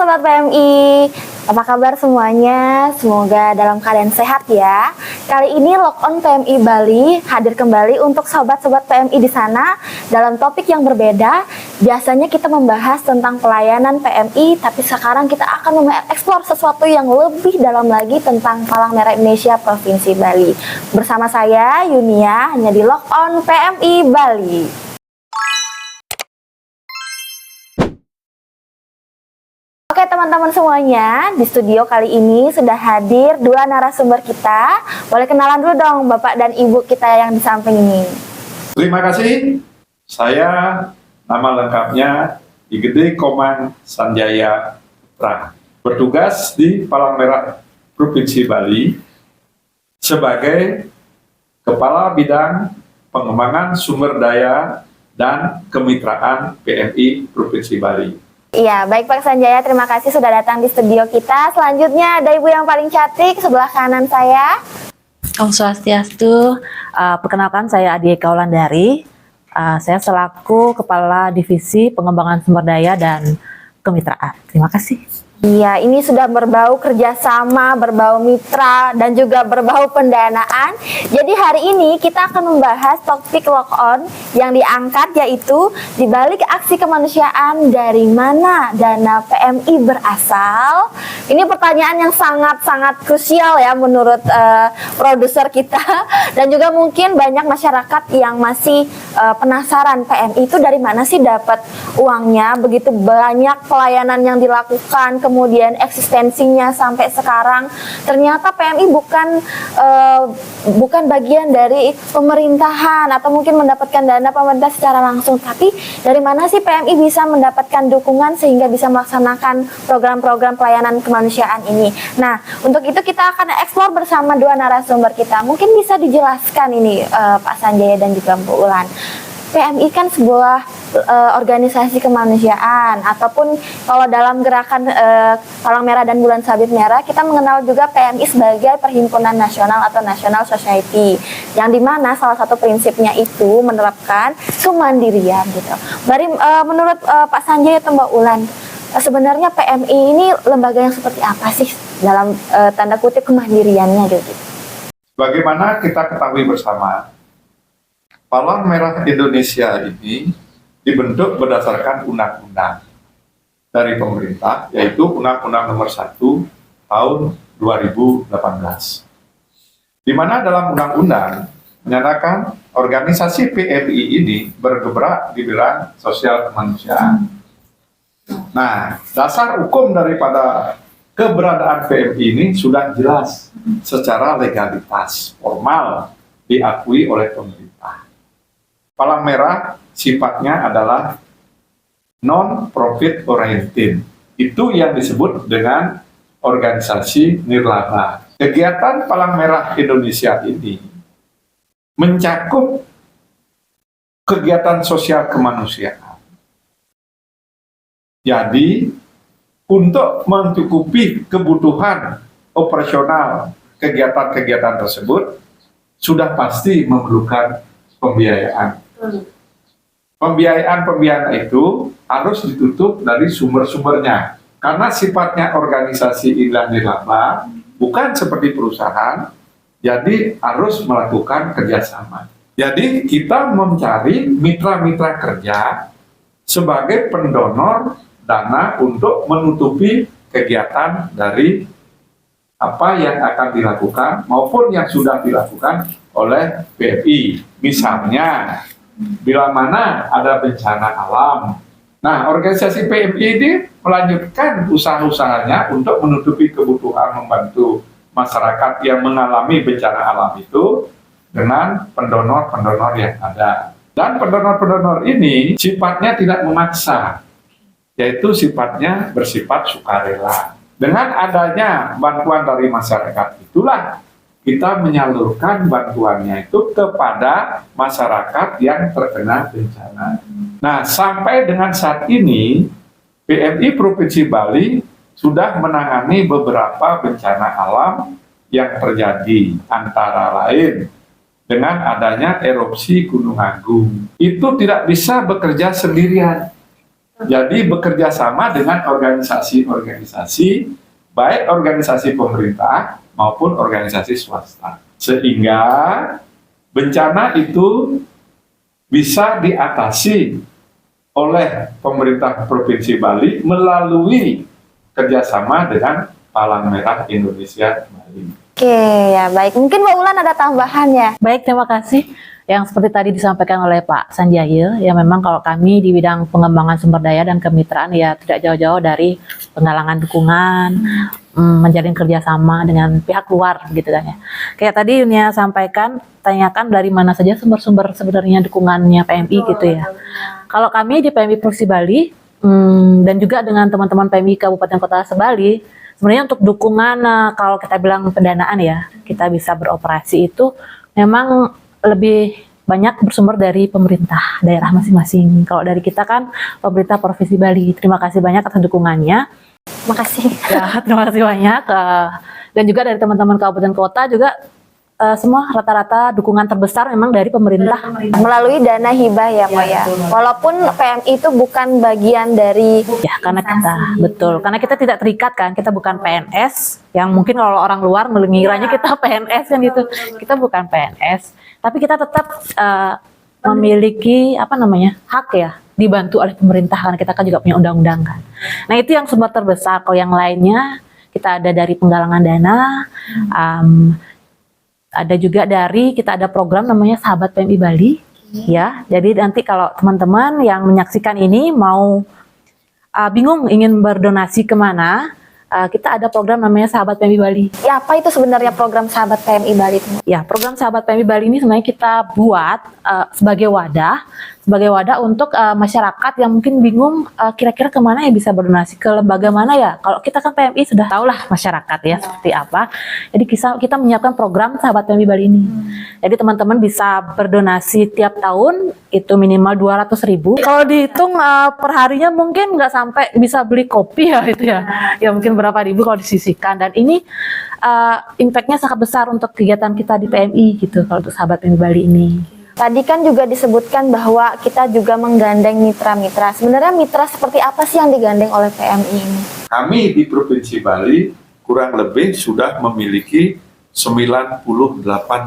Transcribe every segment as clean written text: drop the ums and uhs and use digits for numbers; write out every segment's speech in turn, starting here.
Sobat PMI, apa kabar semuanya? Semoga dalam keadaan sehat ya. Kali ini Lock On PMI Bali hadir kembali untuk sobat-sobat PMI di sana dalam topik yang berbeda. Biasanya kita membahas tentang pelayanan PMI, tapi sekarang kita akan mengeksplor sesuatu yang lebih dalam lagi tentang Palang Merah Indonesia Provinsi Bali. Bersama saya Yunia, hanya di Lock On PMI Bali. Oke teman-teman semuanya, di studio kali ini sudah hadir dua narasumber kita. Boleh kenalan dulu dong Bapak dan Ibu kita yang di samping ini. Terima kasih. Saya nama lengkapnya Igede Komang Sanjaya Putra. Bertugas di Palang Merah Provinsi Bali sebagai Kepala Bidang Pengembangan Sumber Daya dan Kemitraan PMI Provinsi Bali. Iya, baik Pak Sanjaya, terima kasih sudah datang di studio kita. Selanjutnya ada Ibu yang paling cantik sebelah kanan saya. Om Swastiastu, perkenalkan saya Adi Eka Wulandari. Saya selaku Kepala Divisi Pengembangan Sumber Daya dan Kemitraan. Terima kasih. Iya, ini sudah berbau kerjasama, berbau mitra, dan juga berbau pendanaan. Jadi hari ini kita akan membahas topik Lock On yang diangkat, yaitu di balik aksi kemanusiaan, dari mana dana PMI berasal. Ini pertanyaan yang sangat-sangat krusial ya menurut produser kita, dan juga mungkin banyak masyarakat yang masih penasaran PMI itu dari mana sih dapat uangnya, begitu banyak pelayanan yang dilakukan, kemudian eksistensinya sampai sekarang. Ternyata PMI bukan bagian dari pemerintahan atau mungkin mendapatkan dana pemerintah secara langsung, tapi dari mana sih PMI bisa mendapatkan dukungan sehingga bisa melaksanakan program-program pelayanan kemanusiaan ini. Nah, untuk itu kita akan eksplor bersama dua narasumber kita. Mungkin bisa dijelaskan ini Pak Sanjaya dan juga Bu Ulan. PMI kan sebuah organisasi kemanusiaan, ataupun kalau dalam gerakan Palang Merah dan Bulan Sabit Merah kita mengenal juga PMI sebagai Perhimpunan Nasional atau National Society, yang dimana salah satu prinsipnya itu menerapkan kemandirian gitu. Menurut Pak Sanjaya atau Mbak Ulan, sebenarnya PMI ini lembaga yang seperti apa sih dalam tanda kutip kemandiriannya gitu? Bagaimana kita ketahui bersama, Palang Merah Indonesia ini dibentuk berdasarkan undang-undang dari pemerintah, yaitu Undang-Undang Nomor 1 Tahun 2018. Di mana dalam undang-undang menyatakan organisasi PMI ini bergerak di bidang sosial kemanusiaan. Nah, dasar hukum daripada keberadaan PMI ini sudah jelas secara legalitas formal diakui oleh pemerintah. Palang Merah sifatnya adalah non-profit oriented. Itu yang disebut dengan organisasi nirlaba. Kegiatan Palang Merah Indonesia ini mencakup kegiatan sosial kemanusiaan. Jadi, untuk mencukupi kebutuhan operasional kegiatan-kegiatan tersebut, sudah pasti memerlukan pembiayaan. Pembiayaan itu harus ditutup dari sumber-sumbernya. Karena sifatnya organisasi nirlaba, bukan seperti perusahaan, jadi harus melakukan kerjasama. Jadi kita mencari mitra-mitra kerja sebagai pendonor dana untuk menutupi kegiatan dari apa yang akan dilakukan maupun yang sudah dilakukan oleh PMI. Misalnya, bila mana ada bencana alam. Nah, organisasi PMI ini melanjutkan usaha-usahanya untuk menutupi kebutuhan membantu masyarakat yang mengalami bencana alam itu dengan pendonor-pendonor yang ada. Dan pendonor-pendonor ini sifatnya tidak memaksa, yaitu sifatnya bersifat sukarela. Dengan adanya bantuan dari masyarakat itulah kita menyalurkan bantuannya itu kepada masyarakat yang terkena bencana. Nah, sampai dengan saat ini, PMI Provinsi Bali sudah menangani beberapa bencana alam yang terjadi, antara lain dengan adanya erupsi Gunung Agung. Itu tidak bisa bekerja sendirian. Jadi bekerja sama dengan organisasi-organisasi, baik organisasi pemerintah maupun organisasi swasta. Sehingga bencana itu bisa diatasi oleh pemerintah Provinsi Bali melalui kerjasama dengan Palang Merah Indonesia Bali. Oke, ya baik. Mungkin Mbak Ulan ada tambahan ya? Baik, terima kasih. Yang seperti tadi disampaikan oleh Pak Sanjaya, ya memang kalau kami di bidang pengembangan sumber daya dan kemitraan ya tidak jauh-jauh dari penggalangan dukungan, menjalin kerjasama dengan pihak luar gitu kan ya. Kayak tadi Yunia sampaikan, tanyakan dari mana saja sumber-sumber sebenarnya dukungannya PMI gitu ya. Kalau kami di PMI Provinsi Bali dan juga dengan teman-teman PMI Kabupaten Kota Sebali, sebenarnya untuk dukungan kalau kita bilang pendanaan ya, kita bisa beroperasi itu memang lebih banyak bersumber dari pemerintah daerah masing-masing. Kalau dari kita kan pemerintah Provinsi Bali. Terima kasih banyak atas dukungannya. Makasih. Ya, terima kasih banyak. Dan juga dari teman-teman kabupaten kota juga semua rata-rata dukungan terbesar memang dari pemerintah. Melalui dana hibah ya, Mbak ya. Walaupun PMI itu bukan bagian dari Ya, karena kita betul, karena kita tidak terikat kan, kita bukan PNS yang mungkin kalau orang luar mengiranya kita PNS kan gitu. Kita bukan PNS, tapi kita tetap memiliki hak ya, dibantu oleh pemerintah karena kita kan juga punya undang-undang kan. Nah, itu yang sumber terbesar. Kalau yang lainnya kita ada dari penggalangan dana, ada juga dari kita ada program namanya Sahabat PMI Bali ya. Jadi nanti kalau teman-teman yang menyaksikan ini mau bingung ingin berdonasi kemana, kita ada program namanya Sahabat PMI Bali. ya, apa itu sebenarnya program Sahabat PMI Bali itu? Ya, program Sahabat PMI Bali ini sebenarnya kita buat sebagai wadah untuk masyarakat yang mungkin bingung kira-kira kemana ya bisa berdonasi, ke lembaga mana ya. Kalau kita kan PMI sudah tahulah masyarakat ya seperti apa. Jadi kita menyiapkan program Sahabat PMI Bali ini. Jadi teman-teman bisa berdonasi tiap tahun itu minimal 200.000. Kalau dihitung per harinya mungkin nggak sampai bisa beli kopi ya itu ya. Ya mungkin berapa ribu kalau disisihkan. Dan ini impact-nya sangat besar untuk kegiatan kita di PMI gitu kalau untuk Sahabat PMI Bali ini. Tadi kan juga disebutkan bahwa kita juga menggandeng mitra-mitra. Sebenarnya mitra seperti apa sih yang digandeng oleh PMI ini? Kami di Provinsi Bali kurang lebih sudah memiliki 98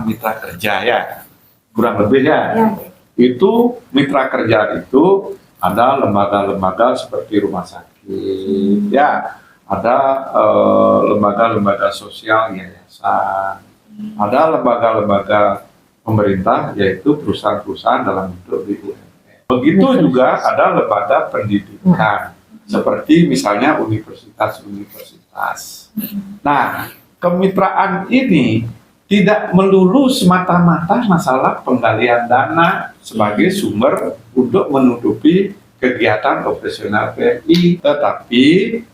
mitra kerja ya. Kurang lebih ya. Itu mitra kerja itu ada lembaga-lembaga seperti rumah sakit, ya, ada lembaga-lembaga sosial yayasan, ada lembaga-lembaga pemerintah yaitu perusahaan-perusahaan dalam bentuk BUMN. Begitu juga ada lembaga pendidikan seperti misalnya universitas-universitas. Nah, kemitraan ini tidak melulu semata-mata masalah penggalian dana sebagai sumber untuk menutupi kegiatan operasional PMI, tetapi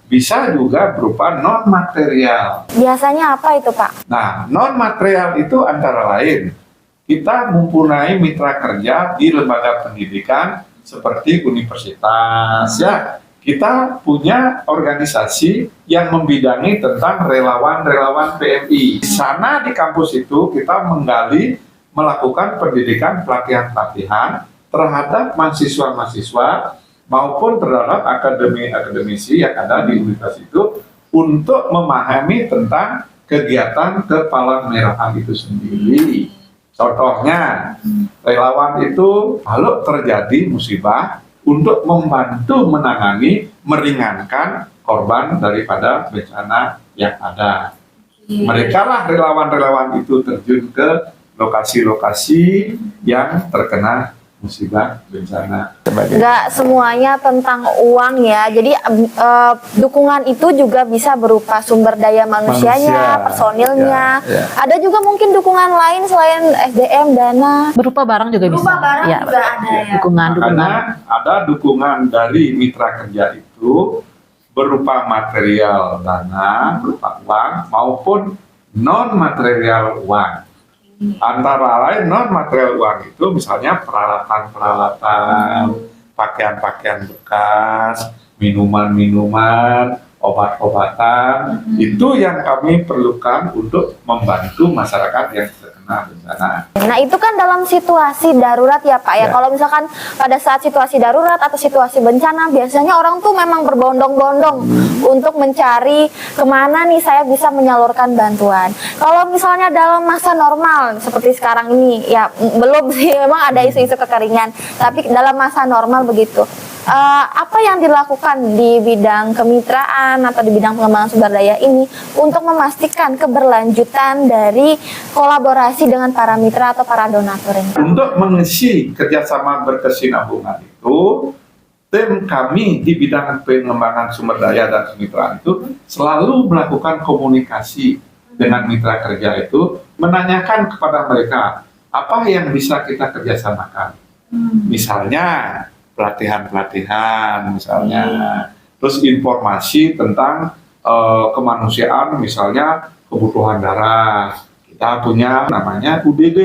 bisa juga berupa non material. Biasanya apa itu, Pak? Nah, non material itu antara lain kita mempunyai mitra kerja di lembaga pendidikan seperti universitas ya. Kita punya organisasi yang membidangi tentang relawan-relawan PMI. Di sana di kampus itu kita melakukan pendidikan pelatihan-pelatihan terhadap mahasiswa-mahasiswa maupun terhadap akademisi yang ada di universitas itu untuk memahami tentang kegiatan Palang Merahan itu sendiri. Contohnya, relawan itu kalau terjadi musibah untuk membantu menangani, meringankan korban daripada bencana yang ada. Mereka lah relawan-relawan itu terjun ke lokasi-lokasi yang terkena musibah bencana. Nggak semuanya tentang uang ya. Jadi dukungan itu juga bisa berupa sumber daya manusianya, personilnya. Ya. Ada juga mungkin dukungan lain selain SDM, dana. Berupa barang juga bisa. Berupa barang Ya, juga ada ya. dukungan. Karena ada dukungan dari mitra kerja itu berupa material dana, berupa uang maupun non material uang. Antara lain non material uang itu misalnya peralatan-peralatan, pakaian-pakaian bekas, minuman-minuman, obat-obatan, itu yang kami perlukan untuk membantu masyarakat yang terkena bencana. Nah itu kan dalam situasi darurat ya Pak ya. Ya. Kalau misalkan pada saat situasi darurat atau situasi bencana, biasanya orang tuh memang berbondong-bondong untuk mencari kemana nih saya bisa menyalurkan bantuan. Kalau misalnya dalam masa normal seperti sekarang ini, ya belum sih, memang ada isu-isu kekeringan. Tapi dalam masa normal begitu. Apa yang dilakukan di bidang kemitraan atau di bidang pengembangan sumber daya ini untuk memastikan keberlanjutan dari kolaborasi dengan para mitra atau para donatur ini? Untuk mengisi kerjasama berkesinambungan itu, tim kami di bidang pengembangan sumber daya dan kemitraan itu selalu melakukan komunikasi dengan mitra kerja itu, menanyakan kepada mereka apa yang bisa kita kerjasamakan. Misalnya pelatihan-pelatihan, misalnya, terus informasi tentang kemanusiaan, misalnya kebutuhan darah. Kita punya namanya UDD,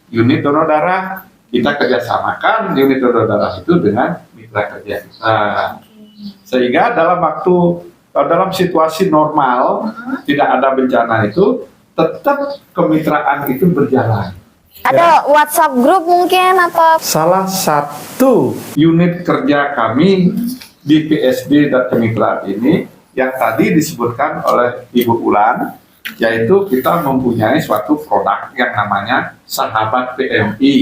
unit donor darah. Kita kerjasamakan unit donor darah itu dengan mitra kerja kita. Sehingga dalam situasi normal, tidak ada bencana itu, tetap kemitraan itu berjalan. Ada WhatsApp grup mungkin atau Salah satu unit kerja kami di PSD dan kemitraan ini yang tadi disebutkan oleh Ibu Ulan, yaitu kita mempunyai suatu produk yang namanya Sahabat PMI.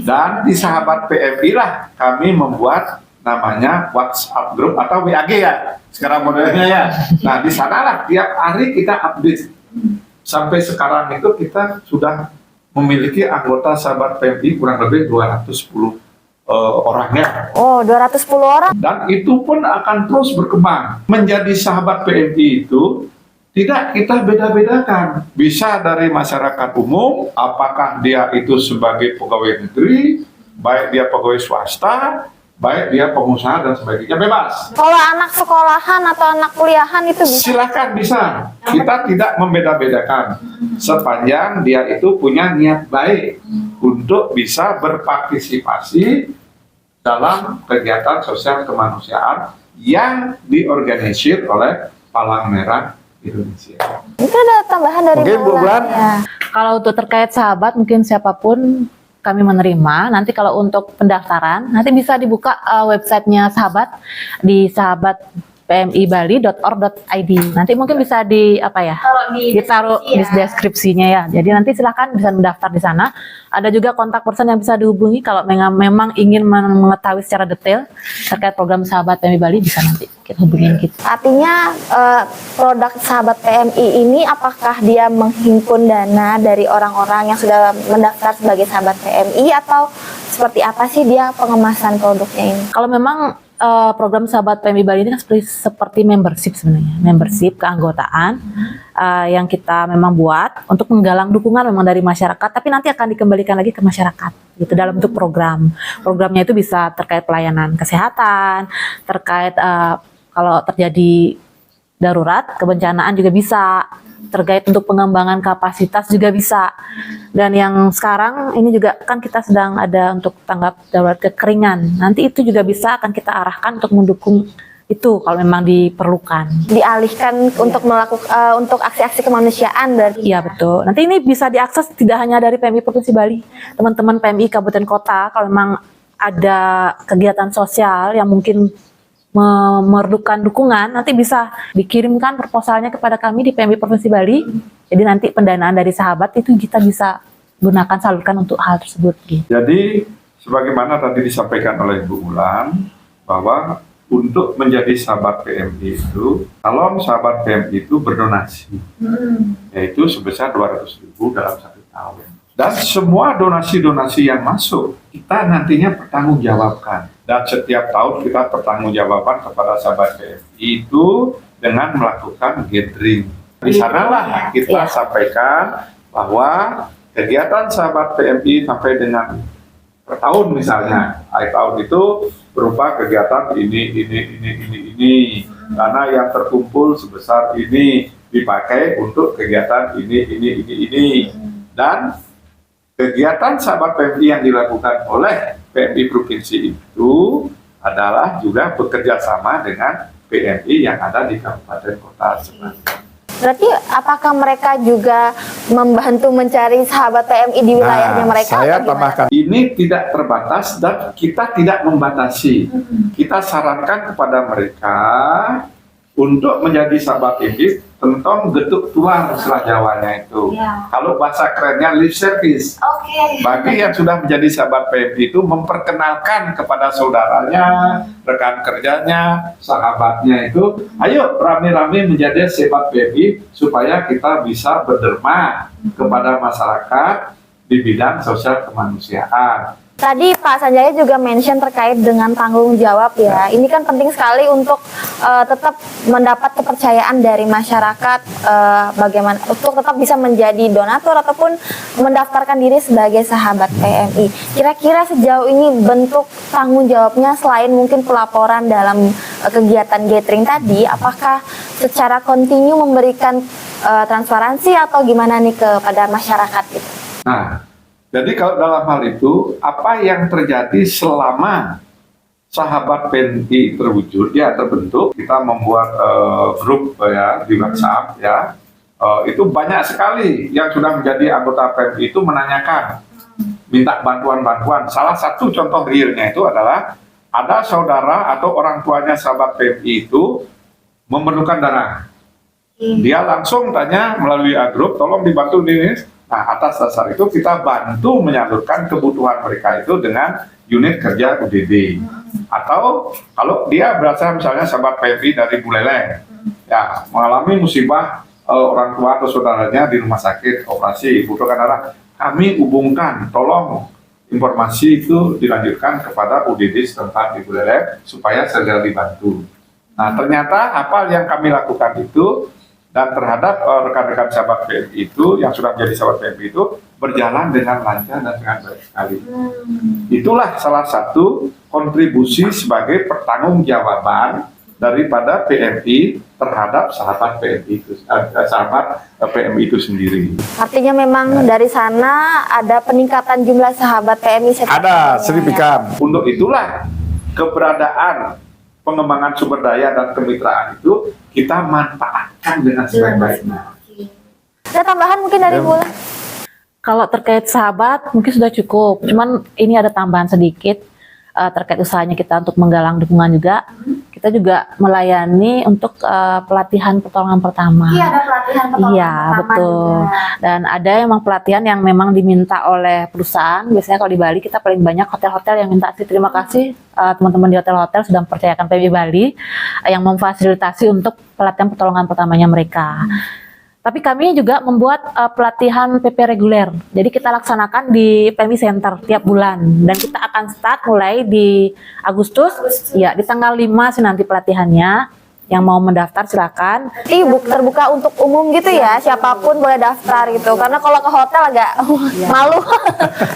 Dan di Sahabat PMI lah kami membuat namanya WhatsApp group atau WAG ya, sekarang modelnya ya. Nah di sanalah tiap hari kita update. Sampai sekarang itu kita sudah memiliki anggota Sahabat PMI kurang lebih 210 orangnya. Oh, 210 orang. Dan itu pun akan terus berkembang. Menjadi Sahabat PMI itu tidak kita beda-bedakan. Bisa dari masyarakat umum, apakah dia itu sebagai pegawai negeri, baik dia pegawai swasta, baik dia pengusaha dan sebagainya, bebas. Kalau anak sekolahan atau anak kuliahan itu bisa. Silakan bisa. Kita tidak membeda-bedakan sepanjang dia itu punya niat baik untuk bisa berpartisipasi dalam kegiatan sosial kemanusiaan yang diorganisir oleh Palang Merah Indonesia. Itu ada tambahan dari Mungkin Bu Mbak Ulan? ya. Kalau untuk terkait sahabat, mungkin siapapun kami menerima. Nanti kalau untuk pendaftaran, nanti bisa dibuka websitenya sahabat di sahabatpmibali.org.id. Nanti mungkin bisa ditaruh di deskripsinya ya. Jadi nanti silakan bisa mendaftar di sana. Ada juga kontak person yang bisa dihubungi kalau memang ingin mengetahui secara detail terkait program Sahabat PMI Bali, bisa nanti kita hubungin kita. Artinya produk Sahabat PMI ini apakah dia menghimpun dana dari orang-orang yang sudah mendaftar sebagai Sahabat PMI atau seperti apa sih dia pengemasan produknya ini? Kalau memang program Sahabat PMI Bali ini kan seperti membership sebenarnya, membership keanggotaan yang kita memang buat untuk menggalang dukungan memang dari masyarakat, tapi nanti akan dikembalikan lagi ke masyarakat gitu dalam bentuk program. Programnya itu bisa terkait pelayanan kesehatan, terkait kalau terjadi darurat, kebencanaan juga bisa, terkait untuk pengembangan kapasitas juga bisa. Dan yang sekarang ini juga kan kita sedang ada untuk tanggap darurat kekeringan. Nanti itu juga bisa akan kita arahkan untuk mendukung itu kalau memang diperlukan. Dialihkan untuk melakukan untuk aksi-aksi kemanusiaan berarti. Iya betul. Nanti ini bisa diakses tidak hanya dari PMI Provinsi Bali, teman-teman PMI Kabupaten Kota kalau memang ada kegiatan sosial yang mungkin memerlukan dukungan, nanti bisa dikirimkan proposalnya kepada kami di PMI Provinsi Bali. Jadi nanti pendanaan dari sahabat itu kita bisa gunakan, salurkan untuk hal tersebut. Gitu. Jadi sebagaimana tadi disampaikan oleh Bu Ulan bahwa untuk menjadi sahabat PMI itu, kalau sahabat PMI itu berdonasi, yaitu sebesar 200.000 dalam 1 tahun. Dan semua donasi-donasi yang masuk, kita nantinya pertanggungjawabkan. Dan setiap tahun kita pertanggungjawaban kepada sahabat PMI itu dengan melakukan gathering. Di sanalah kita sampaikan bahwa kegiatan sahabat PMI sampai dengan per tahun misalnya, akhir tahun itu berupa kegiatan ini. Dana yang terkumpul sebesar ini dipakai untuk kegiatan ini. Dan kegiatan sahabat PMI yang dilakukan oleh PMI Provinsi itu adalah juga bekerja sama dengan PMI yang ada di Kabupaten Kota sebenarnya. Berarti apakah mereka juga membantu mencari sahabat PMI di wilayahnya mereka? Saya atau gimana? tambahkan, ini tidak terbatas dan kita tidak membatasi. Kita sarankan kepada mereka untuk menjadi sahabat PMI, tentang getuk tular istilah Jawanya itu. Ya. Kalau bahasa kerennya lip service. Oke. Bagi yang sudah menjadi sahabat PMI itu memperkenalkan kepada saudaranya, rekan kerjanya, sahabatnya itu, ayo rame-rame menjadi sahabat PMI supaya kita bisa berderma kepada masyarakat di bidang sosial kemanusiaan. Tadi Pak Sanjaya juga mention terkait dengan tanggung jawab ya. Ini kan penting sekali untuk tetap mendapat kepercayaan dari masyarakat, bagaimana untuk tetap bisa menjadi donatur ataupun mendaftarkan diri sebagai sahabat PMI. Kira-kira sejauh ini bentuk tanggung jawabnya selain mungkin pelaporan dalam kegiatan gathering tadi, apakah secara kontinu memberikan transparansi atau gimana nih kepada masyarakat gitu? Nah, jadi kalau dalam hal itu, apa yang terjadi selama sahabat PMI terwujud, ya terbentuk, kita membuat grup ya di WhatsApp ya, itu banyak sekali yang sudah menjadi anggota PMI itu menanyakan, minta bantuan-bantuan. Salah satu contoh realnya itu adalah ada saudara atau orang tuanya sahabat PMI itu memerlukan darah. Dia langsung tanya melalui grup, tolong dibantu ini. Nah, atas dasar itu kita bantu menyalurkan kebutuhan mereka itu dengan unit kerja UDD. Atau kalau dia berasal misalnya sahabat PMI dari Buleleng, ya mengalami musibah orang tua atau saudaranya di rumah sakit operasi butuhkan darah, kami hubungkan, tolong informasi itu dilanjutkan kepada UDD setempat di Buleleng supaya segera dibantu. Nah, ternyata apa yang kami lakukan itu dan terhadap rekan-rekan sahabat PMI itu yang sudah menjadi sahabat PMI itu berjalan dengan lancar dan dengan baik sekali. Itulah salah satu kontribusi sebagai pertanggungjawaban daripada PMI terhadap sahabat PMI itu, sahabat PMI itu sendiri. Artinya memang dari sana ada peningkatan jumlah sahabat PMI. Ada signifikan. Untuk itulah keberadaan pengembangan sumber daya dan kemitraan itu kita manfaatkan dengan sebaik-baiknya. Ada tambahan mungkin dari Bulan? Kalau terkait sahabat mungkin sudah cukup. Cuman ini ada tambahan sedikit terkait usahanya kita untuk menggalang dukungan juga. Kita juga melayani untuk pelatihan pertolongan pertama. Iya, ada pelatihan pertolongan Iya, pertama betul. juga. Dan ada memang pelatihan yang memang diminta oleh perusahaan. Biasanya kalau di Bali kita paling banyak hotel-hotel yang minta sih. Terima kasih teman-teman di hotel-hotel sudah mempercayakan PMI Bali yang memfasilitasi untuk pelatihan pertolongan pertamanya mereka. Tapi kami juga membuat pelatihan PP reguler. Jadi kita laksanakan di PMI Center tiap bulan. Dan kita akan start mulai di Agustus. Ya, di tanggal 5 sih nanti pelatihannya. Yang mau mendaftar silakan. Terbuka untuk umum gitu ya, siapapun boleh daftar gitu. Karena kalau ke hotel agak malu,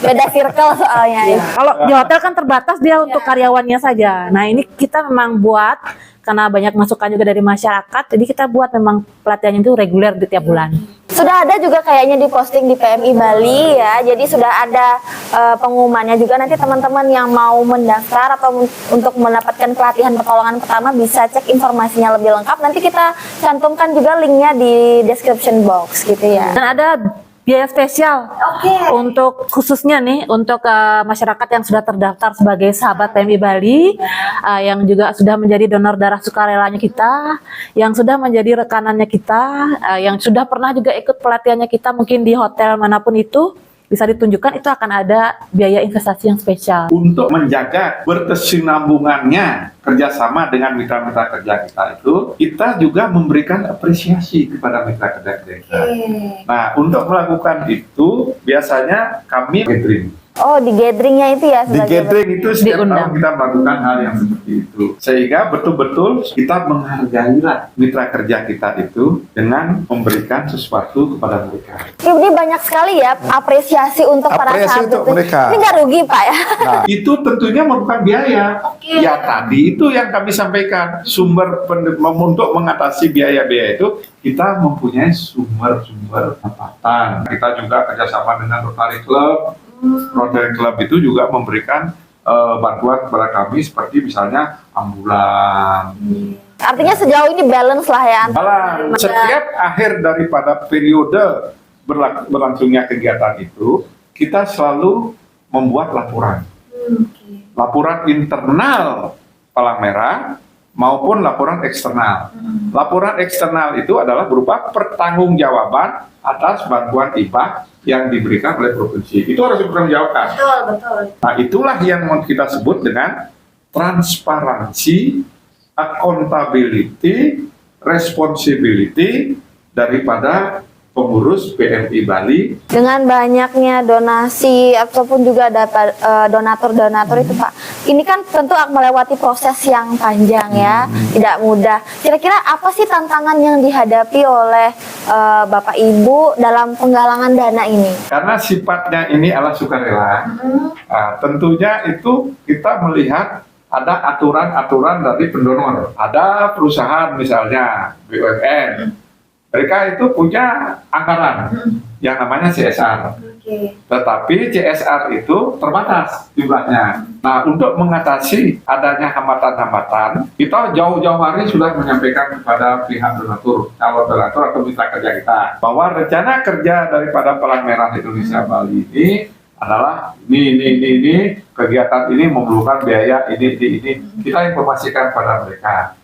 beda circle soalnya. Kalau di hotel kan terbatas dia untuk karyawannya saja. Nah ini kita memang buat karena banyak masukan juga dari masyarakat, jadi kita buat memang pelatihannya itu reguler di tiap bulan. Sudah ada juga kayaknya di posting di PMI Bali ya, jadi sudah ada pengumumannya juga. Nanti teman-teman yang mau mendaftar atau untuk mendapatkan pelatihan pertolongan pertama bisa cek informasinya lebih lengkap. Nanti kita cantumkan juga linknya di description box gitu ya. Dan ada biaya spesial untuk khususnya nih untuk masyarakat yang sudah terdaftar sebagai sahabat PMI Bali, yang juga sudah menjadi donor darah sukarelanya kita, yang sudah menjadi rekanannya kita, yang sudah pernah juga ikut pelatihannya kita mungkin di hotel manapun itu, bisa ditunjukkan itu akan ada biaya investasi yang spesial. Untuk menjaga berkesinambungannya kerjasama dengan mitra-mitra kerja kita itu, kita juga memberikan apresiasi kepada mitra kerja kita. Nah, untuk melakukan itu biasanya kami gathering. Oh, di gatheringnya itu ya? Di gathering itu setiap Diundang. tahun kita melakukan hal yang seperti itu. Sehingga betul-betul kita menghargailah mitra kerja kita itu dengan memberikan sesuatu kepada mereka. Ini banyak sekali ya apresiasi untuk para Apresiasi sahabat. untuk mereka. Ini nggak rugi Pak ya? Nah, itu tentunya merupakan biaya. Ya tadi itu yang kami sampaikan, sumber untuk mengatasi biaya-biaya itu kita mempunyai sumber-sumber pendapatan. Kita juga kerjasama dengan Rotary Club. Rotary Club itu juga memberikan bantuan kepada kami seperti misalnya ambulan, Artinya sejauh ini balance lah ya. Malah setiap akhir daripada periode berlangsungnya kegiatan itu, kita selalu membuat laporan. Laporan internal Palang Merah maupun laporan eksternal. Laporan eksternal itu adalah berupa pertanggungjawaban atas bantuan hibah yang diberikan oleh provinsi. Itu harus dipertanggungjawabkan. Betul. Nah, itulah yang mau kita sebut dengan transparansi, accountability, responsibility daripada pengurus PMI Bali. Dengan banyaknya donasi ataupun juga donatur-donatur itu Pak, ini kan tentu akan melewati proses yang panjang ya, tidak mudah. Kira-kira apa sih tantangan yang dihadapi oleh Bapak Ibu dalam penggalangan dana ini? Karena sifatnya ini adalah sukarela, tentunya itu kita melihat ada aturan-aturan dari pendonor. Ada perusahaan misalnya BUMN, mereka itu punya anggaran yang namanya CSR. Tetapi CSR itu terbatas jumlahnya. Nah, untuk mengatasi adanya hambatan-hambatan, kita jauh-jauh hari sudah menyampaikan kepada pihak donatur, calon donatur atau mitra kerja kita, bahwa rencana kerja daripada Palang Merah Indonesia Bali ini adalah ini kegiatan ini memerlukan biaya ini. Kita informasikan pada mereka.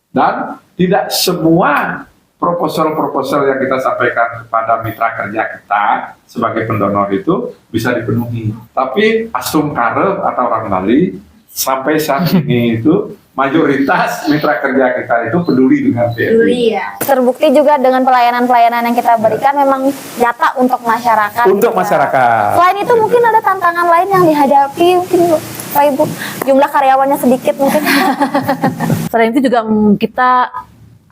Dan tidak semua proposal yang kita sampaikan kepada mitra kerja kita sebagai pendonor itu bisa dipenuhi. Tapi asum karep atau orang Bali sampai saat ini itu mayoritas mitra kerja kita itu peduli dengan PMI. Terbukti juga dengan pelayanan-pelayanan yang kita berikan memang nyata untuk masyarakat. Untuk gitu ya. masyarakat. Selain itu mungkin ada tantangan lain yang dihadapi mungkin Pak Ibu, jumlah karyawannya sedikit mungkin. Selain itu juga kita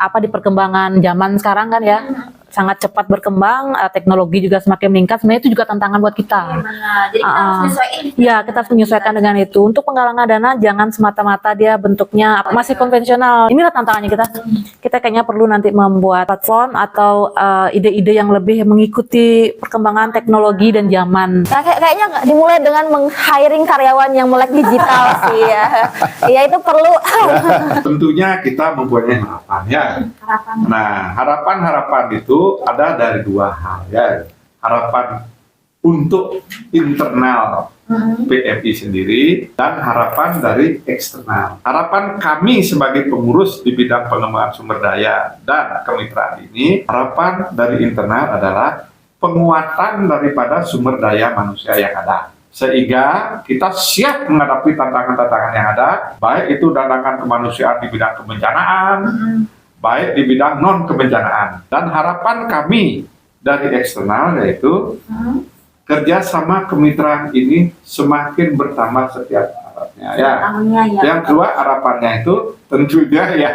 di perkembangan zaman sekarang kan ya, sangat cepat berkembang, teknologi juga semakin meningkat. Sebenarnya itu juga tantangan buat kita. Jadi kita harus menyesuaikan. Iya, kita harus menyesuaikan dengan itu. Untuk penggalangan dana jangan semata-mata dia bentuknya masih konvensional. Inilah tantangannya kita. Kita kayaknya perlu nanti membuat platform atau ide-ide yang lebih mengikuti perkembangan teknologi dan zaman. Nah, kayaknya nggak dimulai dengan meng-hiring karyawan yang melek digital sih ya. Ya itu perlu. Tentunya kita mempunyai harapan ya. Nah, harapan itu ada dari dua hal ya. Harapan untuk internal PMI sendiri dan harapan dari eksternal. Harapan kami sebagai pengurus di bidang pengembangan sumber daya dan kemitraan ini, harapan dari internal adalah penguatan daripada sumber daya manusia yang ada. Sehingga kita siap menghadapi tantangan-tantangan yang ada, baik itu tantangan kemanusiaan di bidang kebencanaan, baik di bidang non-kebencanaan. Dan harapan kami dari eksternal yaitu kerjasama kemitraan ini semakin bertambah setiap tahunnya ya. Yang kedua harapannya itu tentunya ya,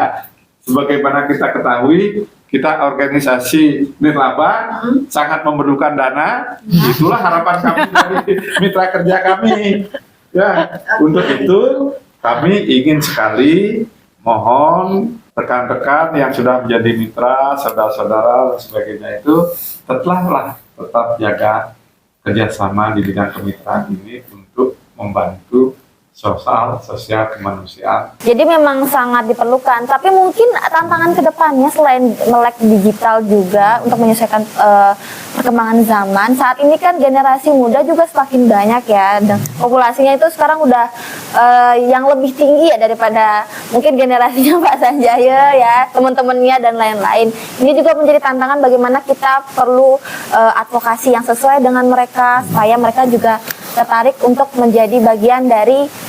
sebagaimana kita ketahui, kita organisasi nirlaba sangat memerlukan dana. Itulah harapan kami dari mitra kerja kami. Ya, untuk itu kami ingin sekali mohon rekan-rekan yang sudah menjadi mitra, saudara-saudara dan sebagainya itu tetap jaga kerjasama di bidang kemitraan ini untuk membantu sosial kemanusiaan. Jadi memang sangat diperlukan, tapi mungkin tantangan kedepannya selain melek digital juga untuk menyesuaikan perkembangan zaman. Saat ini kan generasi muda juga semakin banyak ya, dan populasinya itu sekarang udah yang lebih tinggi ya daripada mungkin generasinya Pak Sanjaya ya, teman-temannya dan lain-lain. Ini juga menjadi tantangan bagaimana kita perlu advokasi yang sesuai dengan mereka supaya mereka juga tertarik untuk menjadi bagian dari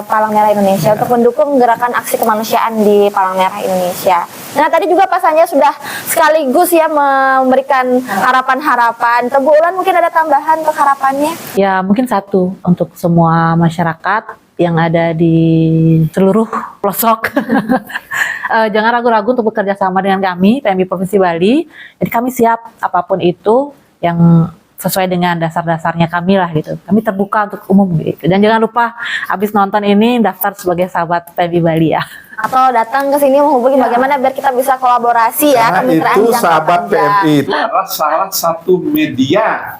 Palang Merah Indonesia untuk mendukung gerakan aksi kemanusiaan di Palang Merah Indonesia. Nah, tadi juga Pak Sanja sudah sekaligus ya memberikan harapan-harapan. Tebu Ulan mungkin ada tambahan untuk harapannya? Ya, mungkin satu untuk semua masyarakat yang ada di seluruh pelosok. Jangan ragu-ragu untuk bekerja sama dengan kami, PMI Provinsi Bali. Jadi kami siap apapun itu yang sesuai dengan dasar-dasarnya kami lah gitu. Kami terbuka untuk umum gitu. Dan jangan lupa habis nonton ini daftar sebagai sahabat PMI Bali ya. Atau datang ke sini menghubungi bagaimana biar kita bisa kolaborasi ya. Karena itu sahabat PMI itu adalah salah satu media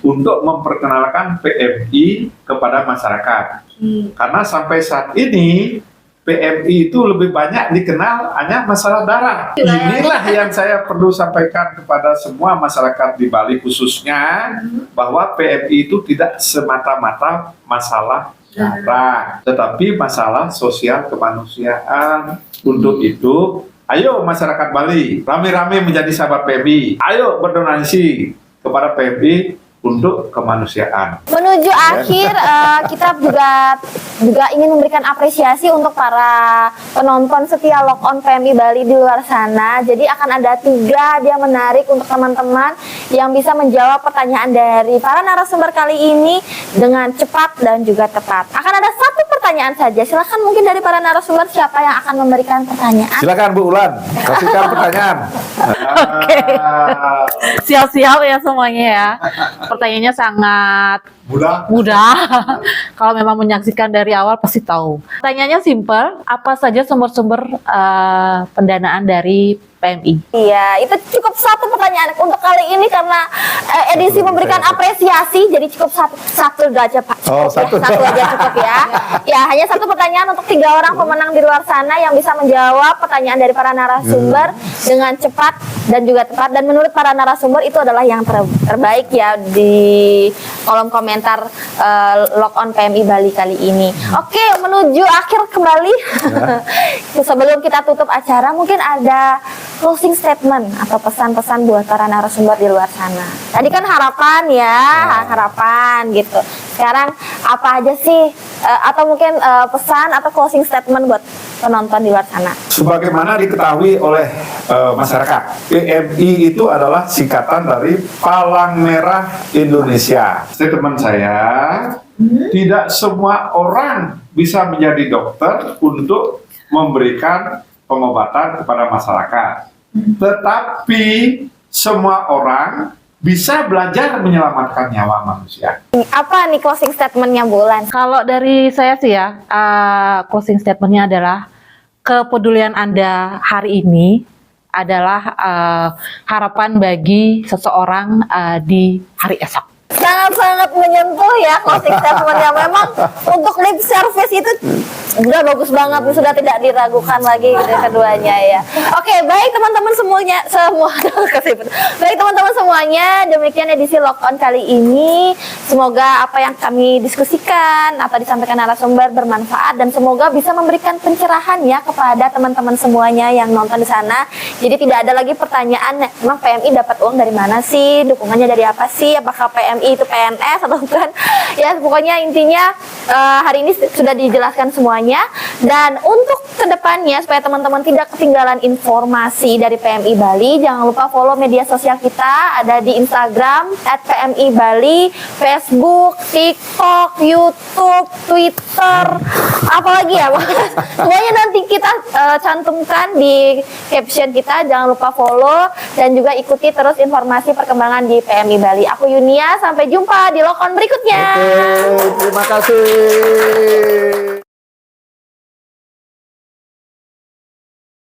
untuk memperkenalkan PMI kepada masyarakat. Karena sampai saat ini PMI itu lebih banyak dikenal hanya masalah darah. Inilah yang saya perlu sampaikan kepada semua masyarakat di Bali khususnya, bahwa PMI itu tidak semata-mata masalah darah, tetapi masalah sosial kemanusiaan. Untuk itu, ayo masyarakat Bali, rame-rame menjadi sahabat PMI. Ayo berdonasi kepada PMI untuk kemanusiaan. Menuju akhir, kita juga ingin memberikan apresiasi untuk para penonton setia Lock On PMI Bali di luar sana. Jadi akan ada 3 hadiah menarik untuk teman-teman yang bisa menjawab pertanyaan dari para narasumber kali ini dengan cepat dan juga tepat. Akan ada 1 pertanyaan saja. Silakan mungkin dari para narasumber siapa yang akan memberikan pertanyaan. Silakan Bu Ulan, kasihkan pertanyaan. Oke. Siap-siap ya semuanya ya. Pertanyaannya sangat mudah. Kalau memang menyaksikan dari awal pasti tahu. Pertanyaannya simpel, apa saja sumber-sumber pendanaan dari PMI? Iya, itu cukup 1 pertanyaan untuk kali ini karena edisi memberikan apresiasi, jadi cukup satu aja Pak. Oh, Cukup satu. ya, 1 aja cukup ya. Ya, hanya 1 pertanyaan untuk 3 orang pemenang di luar sana yang bisa menjawab pertanyaan dari para narasumber dengan cepat dan juga tepat. Dan menurut para narasumber itu adalah yang terbaik ya di kolom komentar Lock On PMI Bali kali ini. Oke, menuju akhir kembali. Sebelum kita tutup acara, mungkin ada closing statement atau pesan-pesan buat para narasumber di luar sana. Tadi kan harapan ya, harapan gitu. Sekarang apa aja sih atau mungkin pesan atau closing statement buat penonton di luar sana? Sebagaimana diketahui oleh masyarakat, PMI itu adalah singkatan dari Palang Merah Indonesia. Statement saya, tidak semua orang bisa menjadi dokter untuk memberikan pengobatan kepada masyarakat. Tetapi semua orang bisa belajar menyelamatkan nyawa manusia. Apa nih closing statementnya Bulan? Kalau dari saya sih ya, closing statementnya adalah kepedulian Anda hari ini adalah harapan bagi seseorang di hari esok. Sangat-sangat menyentuh ya closing statementnya. Memang untuk lip service itu udah bagus banget, sudah tidak diragukan lagi gitu keduanya ya. Oke, baik teman-teman baik teman-teman semuanya, demikian edisi Lock On kali ini. Semoga apa yang kami diskusikan atau disampaikan narasumber bermanfaat dan semoga bisa memberikan pencerahan ya kepada teman-teman semuanya yang nonton di sana. Jadi tidak ada lagi pertanyaan, emang PMI dapat uang dari mana sih? Dukungannya dari apa sih? Apakah PMI itu PNS atau bukan? Ya, pokoknya intinya hari ini sudah dijelaskan semuanya. Dan untuk kedepannya supaya teman-teman tidak ketinggalan informasi dari PMI Bali, jangan lupa follow media sosial kita, ada di Instagram @PMI Bali, Facebook, TikTok, YouTube, Twitter, apalagi ya, semuanya nanti kita cantumkan di caption kita. Jangan lupa follow dan juga ikuti terus informasi perkembangan di PMI Bali. Aku Yunia, sampai jumpa di Lock On berikutnya. Oke, terima kasih.